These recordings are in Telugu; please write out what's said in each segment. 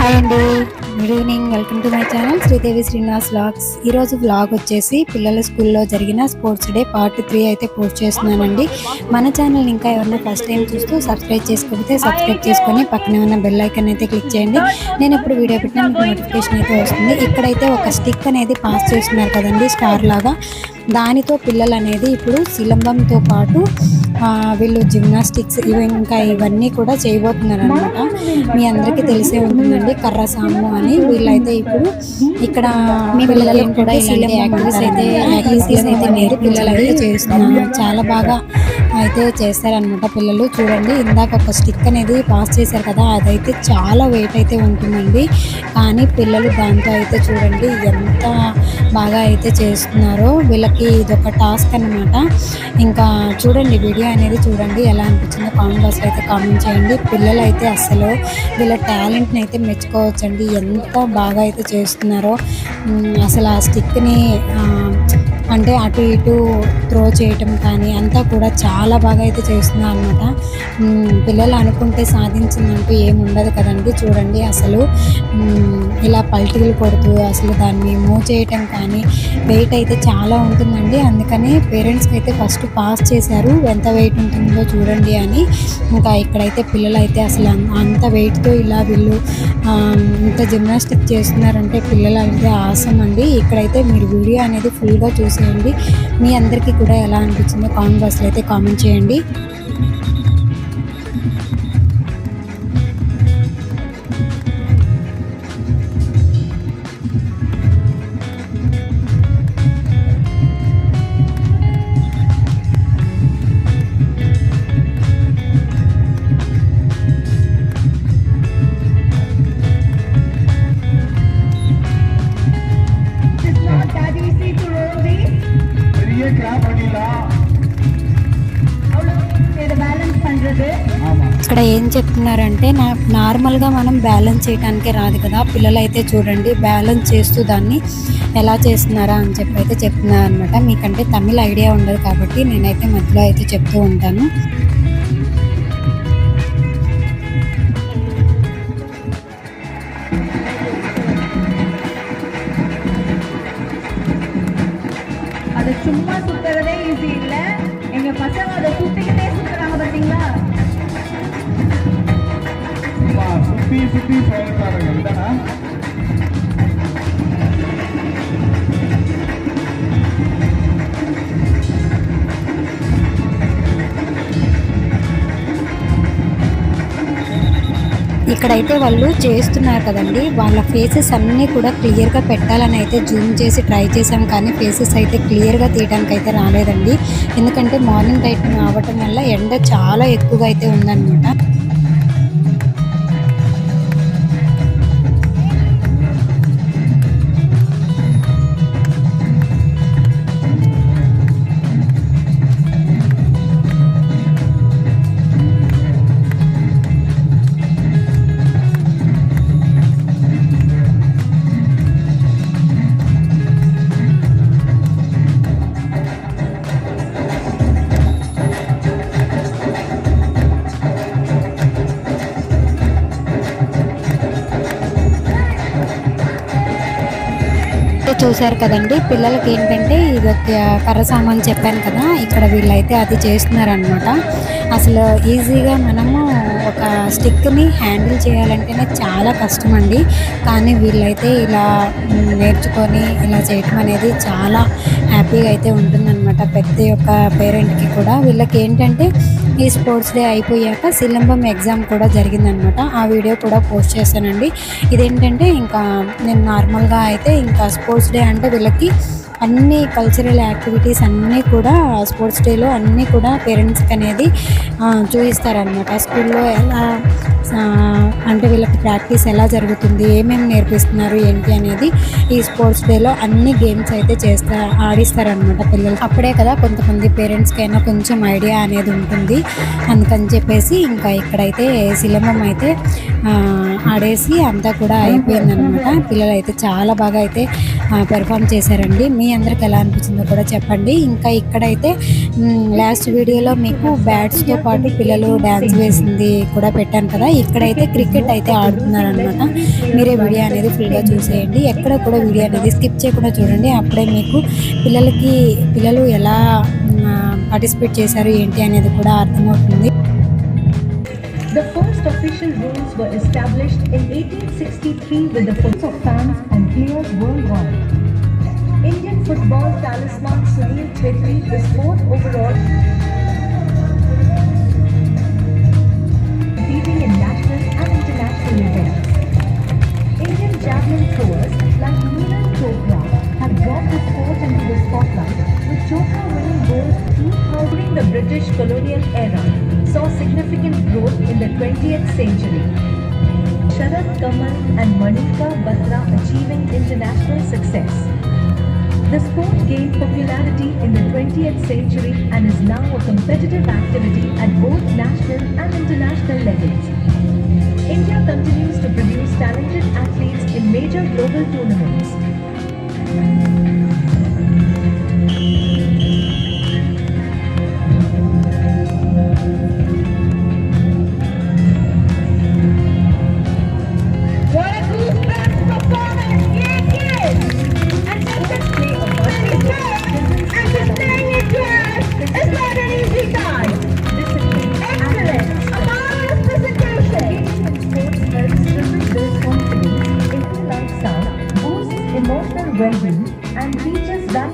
హాయ్ అండి, good evening. Welcome to my channel Sridevi Srinivas vlogs. ఈరోజు వ్లాగ్ వచ్చేసి పిల్లల స్కూల్లో జరిగిన స్పోర్ట్స్ డే పార్ట్ 3 అయితే పోస్ట్ చేస్తున్నానండి. మన ఛానల్ ఇంకా ఎవరైనా ఫస్ట్ టైం చూస్తూ సబ్స్క్రైబ్ చేసుకోకపోతే సబ్స్క్రైబ్ చేసుకొని పక్కనే ఉన్న బెల్ ఐకాన్ అయితే క్లిక్ చేయండి. నేను ఇప్పుడు వీడియో పెట్టిన మీకు నోటిఫికేషన్ అయితే వస్తుంది. ఇక్కడైతే ఒక స్టిక్ అనేది పాస్ చేస్తున్నారు కదండి, స్టార్ లాగా. దానితో పిల్లలు అనేది ఇప్పుడు సిలంబంతో పాటు వీళ్ళు జిమ్నాస్టిక్స్ ఇంకా ఇవన్నీ కూడా చేయబోతున్నారు అనమాట. మీ అందరికీ తెలిసే ఉంటుందండి కర్ర సాము అని. వీళ్ళైతే ఇప్పుడు ఇక్కడ మీ పిల్లలకి కూడా ఇలాంటి యాక్టివిటీస్ అయితే నేర్పి పిల్లలు అయితే చేస్తున్నారు. చాలా బాగా అయితే చేస్తారనమాట పిల్లలు. చూడండి, ఇందాక ఒక స్టిక్ అనేది పాస్ చేశారు కదా, అదైతే చాలా వెయిట్ అయితే ఉంటుందండి. కానీ పిల్లలు దాంతో అయితే చూడండి ఎంత బాగా అయితే చేస్తున్నారో. వీళ్ళకి ఇదొక టాస్క్ అనమాట. ఇంకా చూడండి, వీడియో అనేది చూడండి, ఎలా అనిపించిందో కామెంట్ బాక్స్లో అయితే కామెంట్ చేయండి. పిల్లలు అయితే అసలు వీళ్ళ టాలెంట్ని అయితే మెచ్చుకోవచ్చండి, ఎంత బాగా అయితే చేస్తున్నారో. అసలు ఆ స్టిక్ని అంటే అటు ఇటు త్రో చేయటం కానీ అంతా కూడా చాలా బాగా అయితే చేస్తున్నారు అనమాట. పిల్లలు అనుకుంటే సాధించిందంటూ ఏమి ఉండదు కదండి. చూడండి, అసలు ఇలా పల్టీలు కొడుతూ అసలు దాన్ని మూవ్ చేయటం కానీ వెయిట్ అయితే చాలా ఉంటుందండి. అందుకని పేరెంట్స్కి అయితే ఫస్ట్ పాస్ చేశారు, ఎంత వెయిట్ ఉంటుందో చూడండి అని. ఇంకా ఇక్కడైతే పిల్లలు అయితే అసలు అంత వెయిట్తో ఇలా వీళ్ళు ఇంత జిమ్నాస్టిక్ చేస్తున్నారంటే పిల్లలు అయితే ఆసం అండి. ఇక్కడైతే మీరు వీడియో అనేది ఫుల్గా చూసేయండి. మీ అందరికీ కూడా ఎలా అనిపించిందో కామెంట్ బాక్స్లో అయితే కామెంట్ చేయండి. ఇక్కడ ఏం చెప్తున్నారంటే, నార్మల్గా మనం బ్యాలెన్స్ చేయడానికే రాదు కదా, పిల్లలు అయితే చూడండి బ్యాలెన్స్ చేస్తూ దాన్ని ఎలా చేస్తున్నారా అని చెప్పి అయితే చెప్తున్నారు అనమాట. మీకంటే తమిళ ఐడియా ఉండదు కాబట్టి నేనైతే మధ్యలో అయితే చెప్తూ ఉంటాను. அதை சும்மா சுத்துறதே ஈஸி இல்ல. எங்க பசங்க அதை சுத்திக்கிட்டே சுத்துறாங்க பாத்தீங்களா? சுத்தி சுத்தி போயிருக்காங்க இல்லைன்னா ఇక్కడైతే వాళ్ళు చేస్తున్నారు కదండి, వాళ్ళ ఫేసెస్ అన్నీ కూడా క్లియర్గా పెట్టాలని అయితే జూమ్ చేసి ట్రై చేసాం, కానీ ఫేసెస్ అయితే క్లియర్గా తీయడానికి అయితే రాలేదండి. ఎందుకంటే మార్నింగ్ టైం అవ్వటం వల్ల ఎండ చాలా ఎక్కువగా అయితే ఉందన్నమాట. చూశారు కదండి, పిల్లలకి ఏంటంటే ఇది ఒక కర్ర సామాన్ చెప్పాను కదా, ఇక్కడ వీళ్ళైతే అది చేస్తున్నారనమాట. అసలు ఈజీగా మనము ఒక స్టిక్ని హ్యాండిల్ చేయాలంటేనే చాలా కష్టం అండి. కానీ వీళ్ళైతే ఇలా నేర్చుకొని ఇలా చేయటం అనేది చాలా హ్యాపీగా అయితే ఉంటుందన్నమాట ప్రతి ఒక్క పేరెంట్కి కూడా. వీళ్ళకి ఏంటంటే ఈ స్పోర్ట్స్ డే అయిపోయాక సిలంబం ఎగ్జామ్ కూడా జరిగిందనమాట. ఆ వీడియో కూడా పోస్ట్ చేశానండి. ఇదేంటంటే ఇంకా నేను నార్మల్గా అయితే ఇంకా స్పోర్ట్స్ డే అంటే వీళ్ళకి అన్ని కల్చరల్ యాక్టివిటీస్ అన్నీ కూడా స్పోర్ట్స్ డేలో అన్నీ కూడా పేరెంట్స్కి అనేది చూపిస్తారనమాట. స్కూల్లో ఎలా అంటే వీళ్ళకి ప్రాక్టీస్ ఎలా జరుగుతుంది, ఏమేమి నేర్పిస్తున్నారు ఏంటి అనేది ఈ స్పోర్ట్స్ డేలో అన్ని గేమ్స్ అయితే ఆడిస్తారనమాట పిల్లలు. అప్పుడే కదా కొంతమంది పేరెంట్స్కైనా కొంచెం ఐడియా అనేది ఉంటుంది. అందుకని చెప్పేసి ఇంకా ఇక్కడైతే సిలంబం అయితే ఆడేసి అంతా కూడా అయిపోయిందనమాట. పిల్లలు అయితే చాలా బాగా అయితే పెర్ఫామ్ చేశారండి. మీ అందరికి ఎలా అనిపించిందో కూడా చెప్పండి. ఇంకా ఇక్కడైతే లాస్ట్ వీడియోలో మీకు బ్యాట్స్తో పాటు పిల్లలు డ్యాన్స్ వేసింది కూడా పెట్టాను కదా, ఇక్కడైతే క్రికెట్ అయితే ఆడుతున్నారనమాట. మీరే వీడియో అనేది ఫుల్గా చూసేయండి, ఎక్కడ కూడా వీడియో అనేది స్కిప్ చేయకుండా చూడండి. అప్పుడే మీకు పిల్లలు ఎలా పార్టిసిపేట్ చేశారు ఏంటి అనేది కూడా అర్థమవుతుంది. The first official rules were established in 1863 with the force of fans and players worldwide. Indian football talisman Sunil Chhetri is fourth overall, competing in national and international events. Indian javelin throwers like Neeraj Chopra have brought the sport into the spotlight, with Chopra winning gold during the British colonial era saw significant growth in the 20th century. Sharad Kamal and Manika Batra achieving international success. The sport gained popularity in the 20th century and is now a competitive activity at both national and international levels. India continues to produce talented athletes in major global tournaments. Emotional well-being and reaches that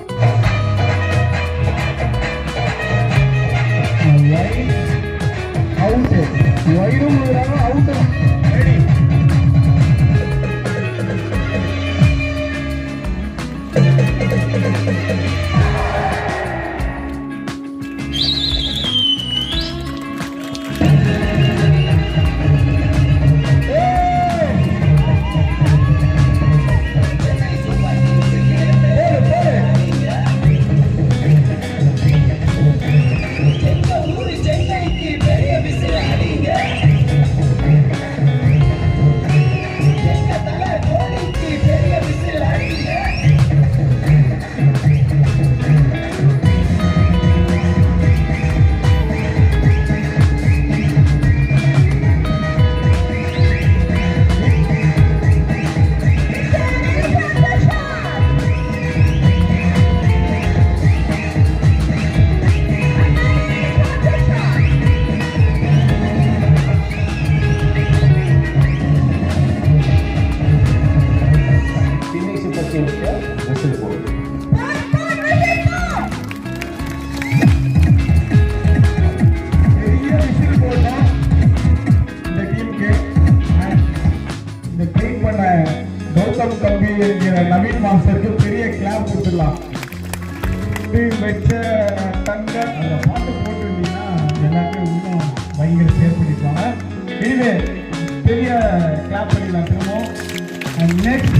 Gautham கம்பி என்கிற நவீன் மாஸ்டருக்கு பெரிய கிளாப் கொடுத்துடலாம். வச்ச தங்க அந்த பாட்டு போட்டுருந்தீங்கன்னா எல்லாருமே இன்னும் பயங்கர ஷேர் பண்ணிப்பாங்க. இதுவே பெரிய கிளாப் பண்ணிடலாம் திரும்பவும். அண்ட் நெக்ஸ்ட்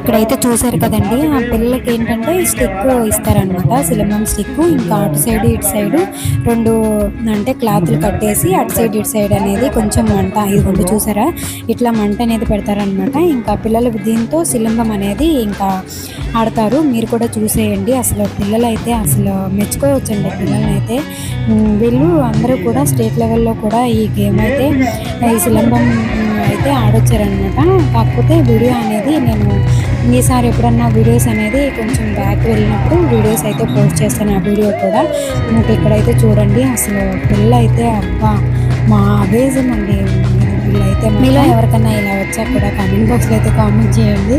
ఇక్కడైతే చూసారు కదండి, ఆ పిల్లలకి ఏంటంటే స్టిక్ ఇస్తారనమాట, సిలమం స్టిక్. ఇంకా అటు సైడ్ ఇటు సైడ్ రెండు అంటే క్లాత్లు కట్టేసి అటు సైడ్ ఇటు సైడ్ అనేది కొంచెం మంట, ఇది చూసారా ఇట్లా మంట అనేది పెడతారనమాట. ఇంకా పిల్లలు దీంతో సిలంబం అనేది ఇంకా ఆడతారు. మీరు కూడా చూసేయండి. అసలు పిల్లలు అయితే అసలు మెచ్చుకోవచ్చండి పిల్లల్ని అయితే. వీళ్ళు అందరూ కూడా స్టేట్ లెవెల్లో కూడా ఈ గేమ్ అయితే ఈ సిలంబం అయితే ఆడొచ్చారనమాట. కాకపోతే వీడియో అనేది నేను ఈసారి ఎప్పుడన్నా వీడియోస్ అనేది కొంచెం బ్యాక్ వెళ్ళినప్పుడు వీడియోస్ అయితే పోస్ట్ చేస్తాను, ఆ వీడియో కూడా. ఇంకా ఇక్కడైతే చూడండి అసలు పిల్ల అయితే అబ్బా మా అబేజం అండి. వీళ్ళైతే మీలో ఎవరికన్నా ఇలా వచ్చా కూడా కామెంట్ బాక్స్లో అయితే కామెంట్ చేయండి.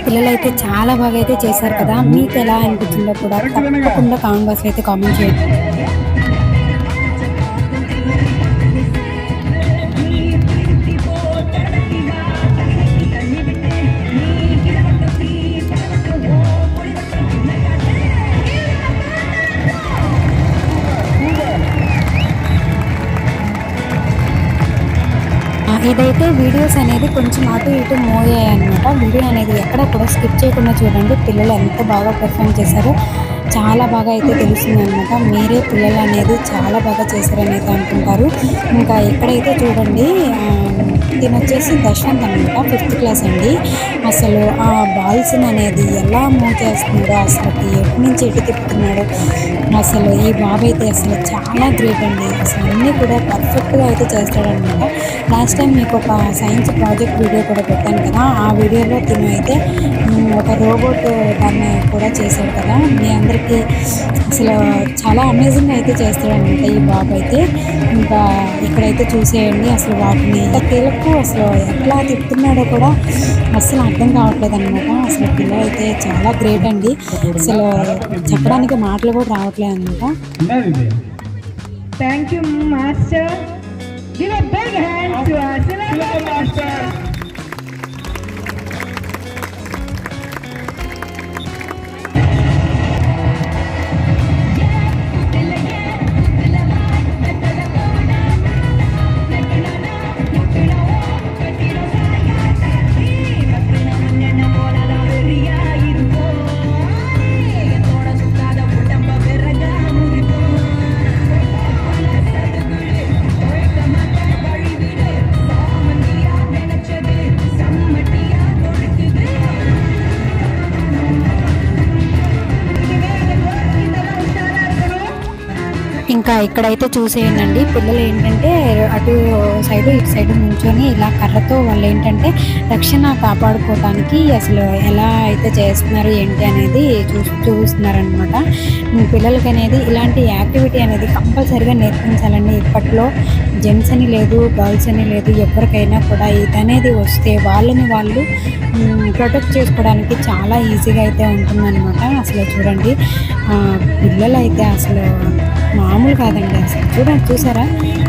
పిల్లలైతే చాలా బాగా అయితే చేశారు కదా. మీకు ఎలా అనిపించిందో కూడా తప్పకుండా కామెంట్ బాక్స్లో అయితే కామెంట్ చేయండి. ఇదైతే వీడియోస్ అనేది కొంచెం అటు ఇటు మూవ్ అయ్యాయి అనమాట. వీడియో అనేది ఎక్కడ కూడా స్కిప్ చేయకుండా చూడండి. పిల్లలు ఎంత బాగా పెర్ఫామ్ చేశారో చాలా బాగా అయితే తెలుస్తుంది అనమాట. మీరే పిల్లలు అనేది చాలా బాగా చేశారని అయితే అనుకుంటారు. ఇంకా ఇక్కడైతే చూడండి దీని వచ్చేసి దశవంత్ అనమాట, 5th క్లాస్ అండి. అసలు ఆ బాల్స్ అనేది ఎలా మూవ్ చేస్తున్నాడో, అసలు ఎటు నుంచి ఎటు తిప్పుతున్నాడో, అసలు ఈ బాబు అయితే అసలు చాలా గ్రేట్ అండి. అసలు అన్నీ కూడా పర్ఫెక్ట్గా అయితే చేస్తాడనమాట. లాస్ట్ టైం మీకు ఒక సైన్స్ ప్రాజెక్ట్ వీడియో కూడా పెట్టాను కదా, ఆ వీడియోలో తిను అయితే ఒక రోబోట్ దాన్ని కూడా చేశాడు కదా. మీ అందరికీ అసలు చాలా అమేజింగ్గా అయితే చేస్తాడనమాట ఈ బాబు అయితే. ఇంకా ఇక్కడైతే చూసేయండి అసలు వాటిని తేలకు అసలు ఎట్లా తిప్పుతున్నాడో కూడా అసలు అర్థం కావట్లేదు అనమాట. అసలు పిల్లలు అయితే చాలా గ్రేట్ అండి. అసలు చెప్పడానికి మాటలు కూడా రావట్లేదు అనమాట. Thank you, Master. Give a big hand to our Syllabus Master. ఇంకా ఇక్కడైతే చూసేయండి పిల్లలు ఏంటంటే అటు సైడు ఇటు సైడు నుంచొని ఇలా కర్రతో వాళ్ళు ఏంటంటే రక్షణ కాపాడుకోవడానికి అసలు ఎలా అయితే చేస్తున్నారు ఏంటి అనేది చూస్తున్నారనమాట. పిల్లలకి అనేది ఇలాంటి యాక్టివిటీ అనేది కంపల్సరీగా నేర్పించాలండి. ఇప్పట్లో జెంట్స్ అని లేదు, గర్ల్స్ అని లేదు, ఎవరికైనా కూడా ఇది అనేది వస్తే వాళ్ళని వాళ్ళు ప్రొటెక్ట్ చేసుకోవడానికి చాలా ఈజీగా అయితే ఉంటుందన్నమాట. అసలు చూడండి పిల్లలు అయితే అసలు మామూలు కాదండి. అసలు చూసారా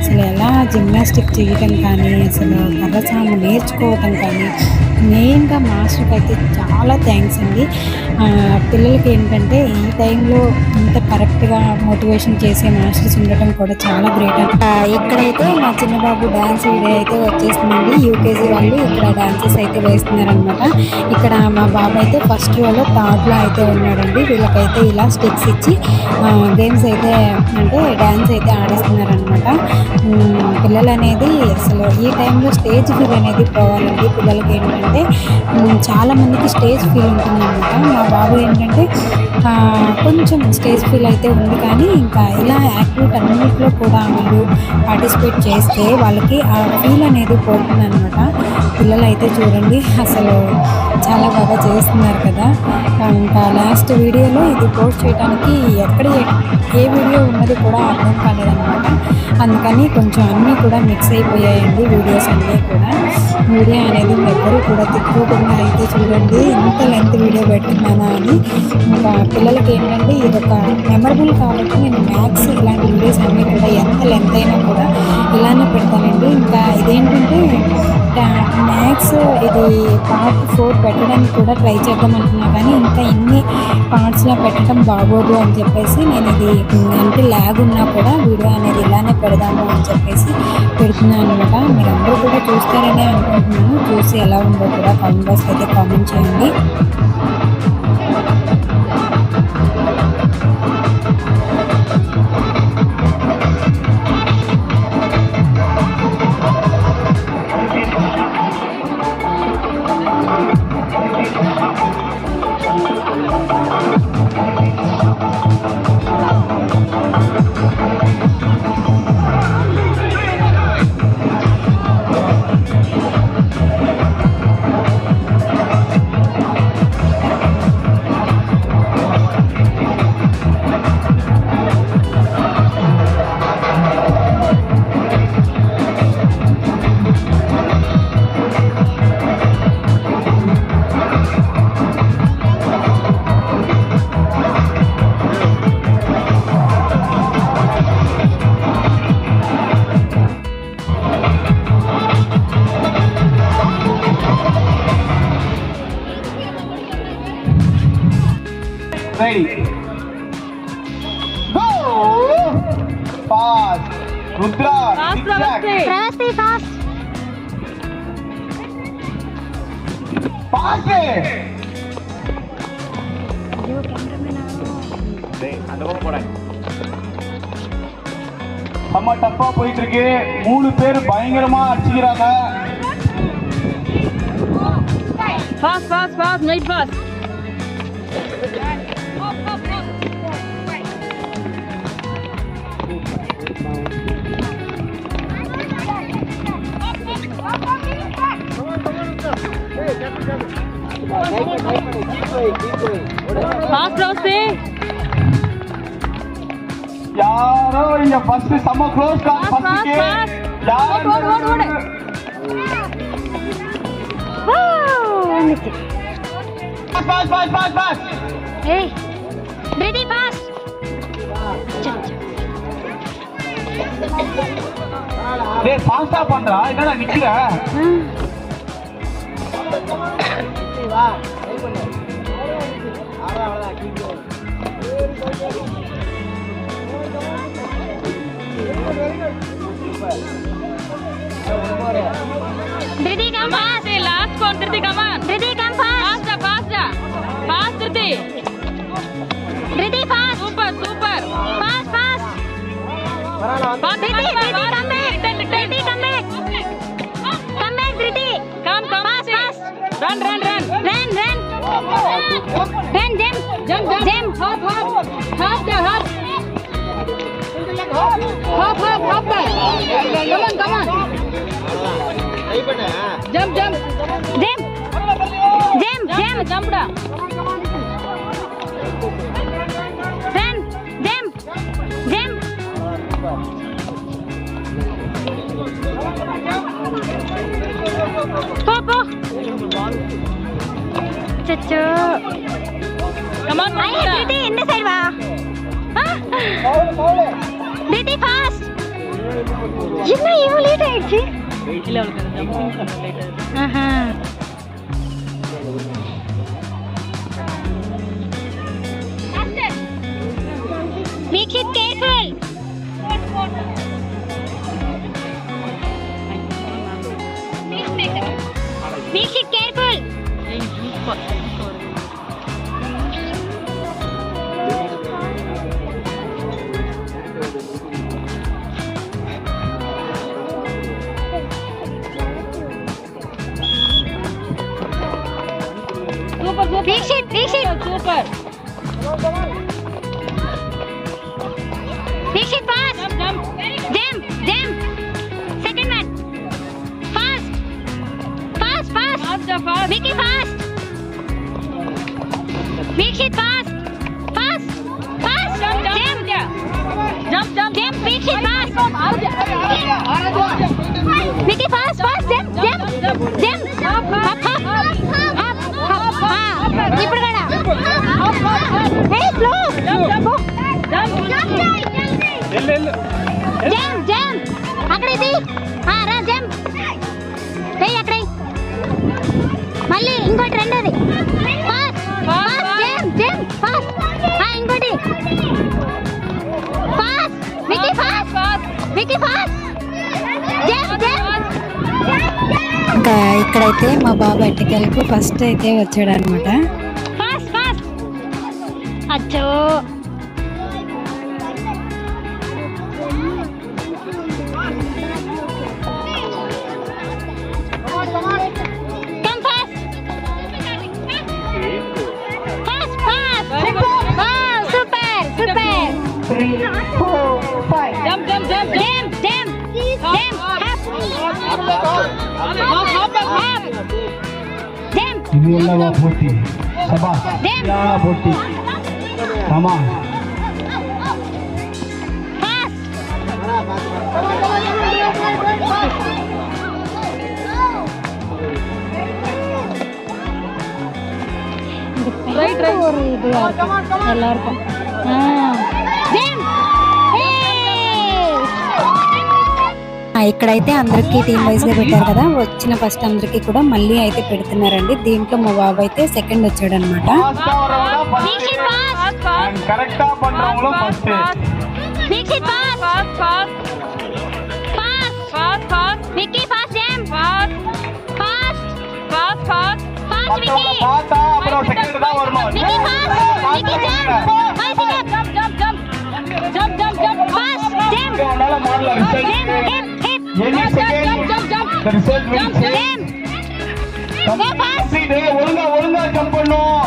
అసలు ఎలా జిమ్నాస్టిక్ చేయటం కానీ అసలు కర్రసాము నేర్చుకోవటం కానీ మెయిన్గా మాస్టర్కి అయితే చాలా థ్యాంక్స్ అండి. పిల్లలకి ఏంటంటే ఈ టైంలో ఇంత కరెక్ట్గా మోటివేషన్ చేసే మాస్టర్స్ ఉండటం కూడా చాలా గ్రేట్. ఇక్కడైతే మా చిన్న బాబు డ్యాన్స్ వీడియో అయితే వచ్చేస్తుందండి. యూకేజీ వాళ్ళు ఇక్కడ డాన్సెస్ అయితే వేస్తున్నారనమాట. ఇక్కడ మా బాబు అయితే ఫస్ట్ రోలో థర్డ్లో అయితే ఉన్నాడండి. వీళ్ళకైతే ఇలా స్టిక్స్ ఇచ్చి గేమ్స్ అయితే అంటే డ్యాన్స్ అయితే ఆడిస్తున్నారనమాట. పిల్లలు అనేది అసలు ఈ టైంలో స్టేజ్ ఫీల్ అనేది పోవాలండి. పిల్లలకి ఏంటంటే చాలా మందికి స్టేజ్ ఫీల్ ఉంటుందన్నమాట. మా బాబు ఏంటంటే కొంచెం స్టేజ్ ఫీల్ అయితే ఉంది, కానీ ఇంకా ఇలా యాక్టివిటీ అన్నింటిలో కూడా వాళ్ళు పార్టిసిపేట్ చేస్తే వాళ్ళకి ఆ ఫీల్ అనేది పోతుందన్నమాట. పిల్లలు అయితే చూడండి అసలు చాలా బాగా చేస్తున్నారు కదా. ఇంకా లాస్ట్ వీడియోలో ఇది పోస్ట్ చేయడానికి ఎక్కడ ఏ వీడియో ఉన్నది కూడా అర్థం కాలేదన్నమాట. అందుకని కొంచెం అన్నీ కూడా మిక్స్ అయిపోయాయండి వీడియోస్ అన్నీ కూడా. వీడియో అనేది ఎవ్వరూ కూడా తిట్టుకోకుండా అయితే చూడండి ఇంత లెంత్ వీడియో పెడుతున్నానా అని. ఇంకా పిల్లలకి ఏంటంటే ఇది ఒక మెమరబుల్ కాబట్టి నేను మ్యాథ్స్ ఇలాంటి వీడియోస్ అన్నీ కూడా ఎంత లెంత్ అయినా కూడా ఇలానే పెడతానండి. ఇంకా ఇదేంటంటే మ్యాథ్స్ ఇది పార్ట్ 4 పెట్టడానికి కూడా ట్రై చేద్దాం అనుకున్నా, కానీ ఇంకా ఇన్ని పార్ట్స్లో పెట్టడం బాగోదు అని చెప్పేసి నేను ఇది అంటే ల్యాగ్ ఉన్నా కూడా వీడియో అనేది ఇలానే పెడదాము అని చెప్పేసి పెడుతున్నాను అనమాట. మీరు అందరూ కూడా చూస్తారనే అనుకుంటున్నాను. చూసి ఎలా ఉందో కూడా కామెంట్ బాక్స్ అయితే కామెంట్ చేయండి. Ready. Go! Fast. Rudra. Fast, fast. Fast. செம்ம டப்பா போயிட்டு இருக்கு. 3 பேர் பயங்கரமா அடிச்சுக்கிறாங்க. Fast, fast, fast, make fast. Fast, Rosie. யாரோ இங்க ஃபர்ஸ்ட் செம்ம க்ளோஸ் கால் Fast, first fast, K fast. யார் ஓடு. Fast. Hey, ready, fast. டேய் ஃபாஸ்டா பண்றா. என்னடா நிக்கிற? வா, ட்ரை பண்ணு. அவ்வளவுதான் கீழே. Ready, come fast. Last one, Triti, come on. Ready, come fast. Fast. Fast, Triti. Ready, fast. Super. Fast. Triti, come back. Triti, come back. Come back, Triti. Come. Fast. Run. Run, jump. Hop. Come on. Try பண்ணு. Jump. Jump da. Run. Jump. Po. Chacho. Come on, Didi, in the side va. Didi, fast. என்ன இவ்வளோ லேட் ஆயிடுச்சு? ஆஹா. Vikshit, careful. Vikshit, careful. Vikshit, super. Vikshit, fast. Jump. Second one. Fast. Vicky, fast. Vikshit, fast. Jump. Vikshit, fast. Vicky, fast. Jump. Up. ఇప్పుడు కూడా. Hey, slow. Jump. Jump. అక్కడ ఇది. రా జంప్. ఏయ్ అక్కడ. మళ్ళీ ఇంకోటి రెండోది. ఫాస్ట్. జంప్. ఫాస్ట్. ఇంకోటి. ఫాస్ట్. వికీ ఫాస్ట్. జంప్. ఇంకా ఇక్కడైతే మా బాబు ఎట్టకెళ్ళకు ఫస్ట్ అయితే వచ్చాడు అనమాట. ఫాస్ట్. అచ్చో. Inilah putih, sabar. Ya putih, sama. Right. ஒரு இதுவா இருக்கும் எல்லாருக்கும். ఇక్కడైతే అందరికి టీమ్ వైజ్ గా పెట్టారు కదా, వచ్చిన ఫస్ట్ అందరికి కూడా మళ్ళీ అయితే పెడుతున్నారండి. దీంట్లో మా బాబు అయితే సెకండ్ వచ్చాడు అనమాట. ஒழுங்கா ஜம்ப் பண்ணும்.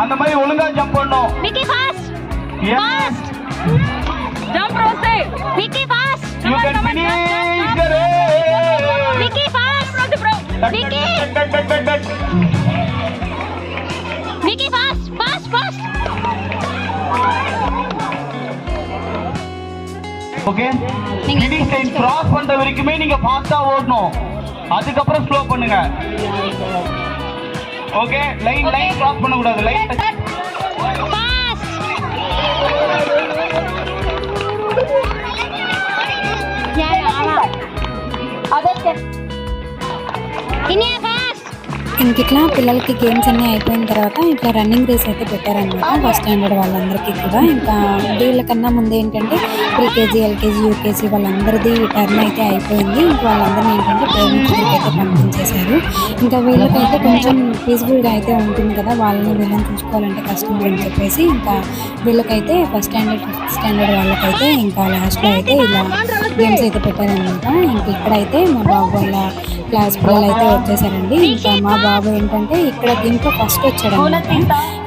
அந்த மாதிரி ஒழுங்கா ஜம்ப் பண்ணும். Vicky fast. Jump Rose. Vicky fast. You can finish the race. Vicky fast. Vicky. Vicky fast. Okay, finish line cross பண்ற வரைக்குமே நீங்க ஃபாஸ்டா ஓடணும். அதுக்கப்புறம் ஸ்லோ பண்ணுங்க. ஓகே, லைன் கிராஸ் பண்ண கூடாது. Line fast. யார் ஆவா அதே ఇనియా ఫాస్ట్. ఇంక ఇట్లా పిల్లలకి గేమ్స్ అన్నీ అయిపోయిన తర్వాత ఇట్లా రన్నింగ్ రేస్ అయితే పెట్టారనమాట ఫస్ట్ స్టాండర్డ్ వాళ్ళందరికీ కూడా. ఇంకా వీళ్ళకన్నా ముందు ఏంటంటే ప్రీకేజీ, ఎల్కేజీ, యూకేజీ వాళ్ళందరిది టర్న్ అయితే అయిపోయింది. ఇంకా వాళ్ళందరినీ ఏంటంటే పేరెంట్స్ దగ్గరికి అయితే పంపించేశారు. ఇంకా వీళ్ళకైతే కొంచెం పీస్ఫుల్గా అయితే ఉంటుంది కదా, వీళ్ళని చూసుకోవాలంటే కష్టం అని చెప్పేసి ఇంకా వీళ్ళకైతే ఫస్ట్ స్టాండర్డ్, ఫిఫ్త్ స్టాండర్డ్ వాళ్ళకైతే ఇంకా లాస్ట్లో అయితే ఇలా గేమ్స్ అయితే పెట్టారనమాట. ఇంక ఇక్కడైతే మా బాబు వాళ్ళ క్లాస్ పిల్లలు అయితే వచ్చేసారండి. ఇంకా మా బాబు ఏంటంటే ఇక్కడ దీంట్లో ఫస్ట్ వచ్చాడు అనమాట.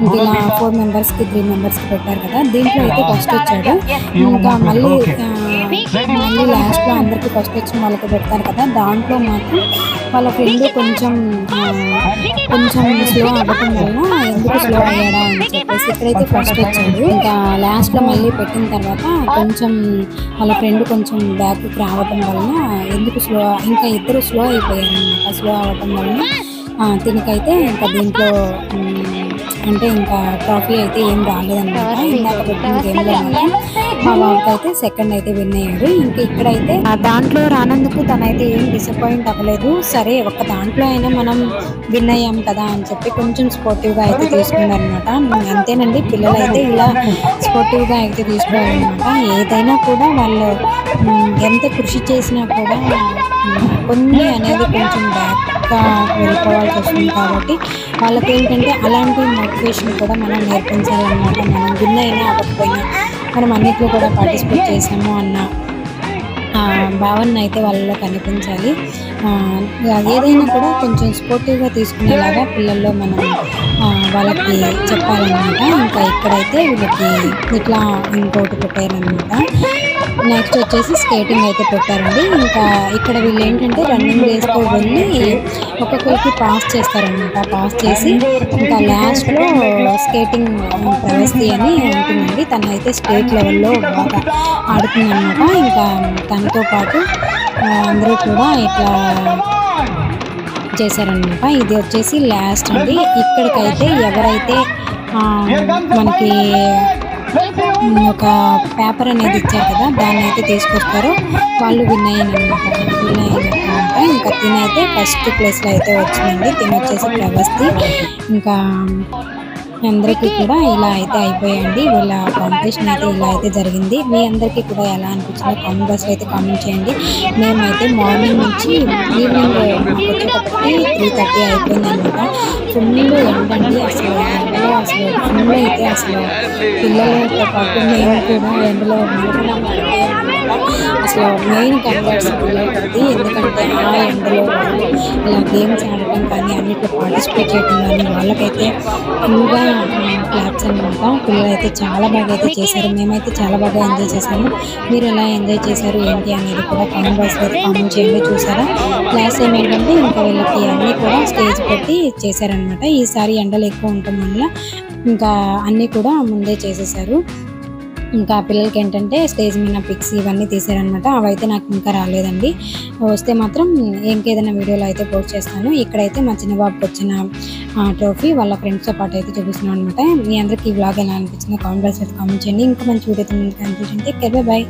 ఇంక ఇలా 4 మెంబర్స్కి 3 మెంబర్స్కి పెట్టారు కదా, దీంట్లో అయితే ఫస్ట్ వచ్చాడు. ఇంకా మళ్ళీ లాస్ట్లో అందరికీ ఫస్ట్ వచ్చిన వాళ్ళకి పెడతారు కదా, దాంట్లో మాత్రం వాళ్ళ ఫ్రెండ్ కొంచెం స్లో అవ్వటం వల్ల ఎందుకు స్లో అయ్యాడా అని చెప్పేసి ఇక్కడైతే ఫస్ట్ వచ్చాడు. ఇంకా లాస్ట్లో మళ్ళీ పెట్టిన తర్వాత కొంచెం వాళ్ళ ఫ్రెండ్ కొంచెం బ్యాక్కి రావటం వలన ఎందుకు స్లో, ఇంకా ఇద్దరు స్లో అయిపోయారు అనమాట. స్లో అవ్వటం వలన దీనికైతే ఇంకా దీంట్లో అంటే ఇంకా ట్రాఫీ అయితే ఏం రాలేదన్నమాట. ఇందాక పెట్టిన గేమ్లో మా బాబుకి అయితే సెకండ్ అయితే విన్ అయ్యాడు. ఇంకా ఇక్కడైతే దాంట్లో రానందుకు తనైతే ఏం డిసప్పాయింట్ అవ్వలేదు. సరే ఒక దాంట్లో అయినా మనం విన్ అయ్యాం కదా అని చెప్పి కొంచెం స్పోర్టివ్గా అయితే తీసుకున్నారనమాట. అంతేనండి, పిల్లలు అయితే ఇలా స్పోర్టివ్గా అయితే తీసుకోవాలన్నమాట. ఏదైనా కూడా వాళ్ళు ఎంత కృషి చేసినా కూడా కొన్ని అనేది కొంచెం బ్యాక్గా వెళ్ళిపోవాల్సి వస్తుంది. కాబట్టి వాళ్ళకి ఏంటంటే అలాంటి మోటివేషన్ కూడా మనం నేర్పించాలన్నమాట. మనం విన్ అయినా అవ్వకపోయినా మనం అన్నిట్లో కూడా పార్టిసిపేట్ చేసాము అన్న భావన అయితే వాళ్ళలో కనిపించాలి. ఏదైనా కూడా కొంచెం స్పోర్టివ్గా తీసుకునేలాగా పిల్లల్లో మనం వాళ్ళకి చెప్పాలన్నమాట. ఇంకా ఇక్కడైతే వీళ్ళకి ఇట్లా ఇంకోటి పెట్టారనమాట. నెక్స్ట్ వచ్చేసి స్కేటింగ్ అయితే పెట్టారండి. ఇంకా ఇక్కడ వీళ్ళు ఏంటంటే రన్నింగ్ రేస్తో వెళ్ళి ఒక్కొక్కరికి పాస్ చేస్తారనమాట. పాస్ చేసి ఇంకా లాస్ట్లో స్కేటింగ్ ప్రవస్తి అని ఉంటుందండి. తనైతే స్టేట్ లెవెల్లో బాగా ఆడుతుందన్నమాట. ఇంకా తనతో పాటు అందరూ కూడా ఇట్లా చేశారనమాట. ఇది వచ్చేసి లాస్ట్ అండి. ఇక్కడికైతే ఎవరైతే మనకి ఒక పేపర్ అనేది ఇచ్చారు కదా, దాన్ని అయితే తీసుకొస్తారో వాళ్ళు విన్ అయ్యారనమాట. ఇంకా తినైతే ఫస్ట్ ప్లేస్లో అయితే వచ్చిందండి. తినొచ్చేసి ప్రవస్తి. ఇంకా అందరికీ కూడా ఇలా అయితే అయిపోయాయండి. వీళ్ళ కాంపిటీషన్ అయితే ఇలా అయితే జరిగింది. మీ అందరికీ కూడా ఎలా అనిపించిందో కామెంట్ బాక్స్లో అయితే కామెంట్ చేయండి. మేమైతే మార్నింగ్ నుంచి ఈవినింగ్ వచ్చేటప్పటికి 3:30 అయిపోయింది అనమాట. ఫుల్ ఎండండి. అసలు ఎండలో అసలు ఫుల్ అయితే అసలు పిల్లలతో పాటు మేము కూడా ఎండలో అసలు మెయిన్ కంగాల్సిన పిల్లలకి. ఎందుకంటే ఆ ఎండలో ఇలా గేమ్స్ ఆడటం కానీ అన్నిట్లో పార్టిసిపేట్ చేయడం కానీ వాళ్ళకైతే ఫుల్గా క్లాప్స్ అనమాట. పిల్లలు అయితే చాలా బాగా అయితే చేశారు. మేమైతే చాలా బాగా ఎంజాయ్ చేశాము. మీరు ఎలా ఎంజాయ్ చేశారు ఏంటి అనేది కూడా కామెంట్ బాక్స్లో అయితే కామెంట్ చేయండి. చూసారా క్లాస్ ఏమేంటంటే ఇంకా వీళ్ళకి అన్నీ కూడా స్టేజ్ పెట్టి చేశారనమాట. ఈసారి ఎండలు ఎక్కువ ఉండటం వల్ల ఇంకా అన్నీ కూడా ముందే చేసేసారు. ఇంకా పిల్లలకి ఏంటంటే స్టేజ్ మీద పిక్స్ ఇవన్నీ తీసారనమాట. అవైతే నాకు ఇంకా రాలేదండి. వస్తే మాత్రం ఇంకేదైనా వీడియోలో అయితే పోస్ట్ చేస్తాను. ఇక్కడైతే మా చిన్న బాబుకి వచ్చిన ట్రోఫీ వాళ్ళ ఫ్రెండ్స్తో పాటు అయితే చూపిస్తున్నాను అనమాట. మీ అందరికీ ఈ వ్లాగ్ ఎలా అనిపించిందో కామెంట్ బాక్స్లో కామెంట్ చేయండి. ఇంకా మంచి వీడియోతో ముందుకు కనిపించండి. బాయ్.